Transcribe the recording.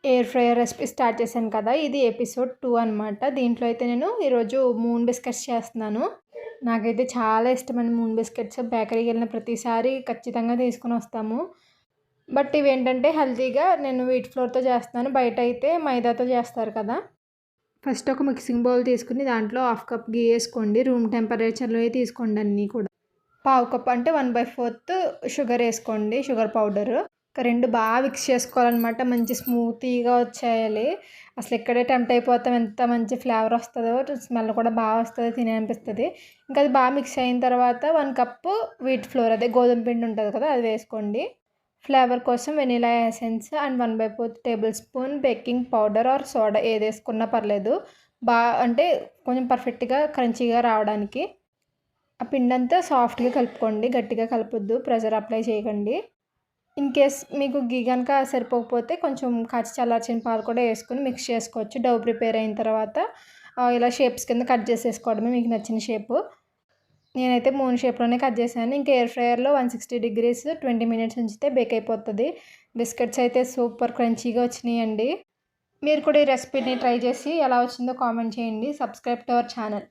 Air fryer recipe start చేశాను కదా! ఇది ఎపిసోడ్ 2 అనమాట. దీంట్లో అయితే నేను ఈరోజు మూన్ బిస్కెట్స్ చేస్తున్నాను. నాకైతే చాలా ఇష్టమండి మూన్ బిస్కెట్స్. బేకరీకెళ్ళిన ప్రతిసారి ఖచ్చితంగా తీసుకొనొస్తాము. బట్ ఇవేంటంటే హెల్తీగా నేను వీట్ ఫ్లోర్‌తో చేస్తున్నాను. బయటైతే మైదాతో చేస్తారు కదా! ఫస్ట్ ఒక మిక్సింగ్ బౌల్ తీసుకొని దాంట్లో హాఫ్ కప్ ఘీ ఏసుకోండి. రూమ్ టెంపరేచర్‌లోయే తీసుకోండి అన్నీ కూడా. పావు కప్ అంటే 1/4 షుగర్ ఏసుకోండి. Sugar powder. ఒక 2 బాగా మిక్స్ చేసుకోవాలనమాట. మంచి స్మూతీగా వచ్చేయాలి. అసలు ఇక్కడే టెంప్ట్ అయిపోతాం. ఎంత మంచి ఫ్లేవర్ వస్తదో, స్మెల్ కూడా బాగా వస్తది. తినాలనిపిస్తది. ఇంకా అది బాగా మిక్స్ అయిన తర్వాత 1 కప్పు వీట్ ఫ్లోర్ అదే గోధుమ పిండి ఉంటది కదా! అది వేసుకోండి. ఫ్లేవర్ కోసం vanilla essence and 1/4 tablespoon baking powder or soda ఏదేసుకున్నా పర్లేదు. అంటే కొంచెం పర్ఫెక్ట్‌గా క్రంచీగా రావడానికి. ఆ పిండంతా సాఫ్ట్‌గా కలుపుకోండి. గట్టిగా కలపొద్దు. ప్రెషర్ అప్లై చేయకండి. ఇన్ కేస్ మీకు ఘీ గనక సరిపోకపోతే కొంచెం కాచి చల్లార్చిన పాలు కూడా వేసుకొని మిక్స్ చేసుకోవచ్చు. డౌ ప్రిపేర్ అయిన తర్వాత ఇలా షేప్స్ కింద కట్ చేసేసుకోవడమే మీకు నచ్చిన షేపు. నేనైతే మూన్ షేప్‌లోనే కట్ చేశాను. ఇంకా ఎయిర్ ఫ్రైయర్‌లో 160 డిగ్రీస్ 20 మినిట్స్ ఉంచితే బేక్ అయిపోతది. బిస్కెట్స్ అయితే సూపర్ క్రంచీగా వచ్చినాయండి. మీరు కూడా ఈ రెసిపీని ట్రై చేసి ఎలా వచ్చిందో కామెంట్ చేయండి. Subscribe to our channel.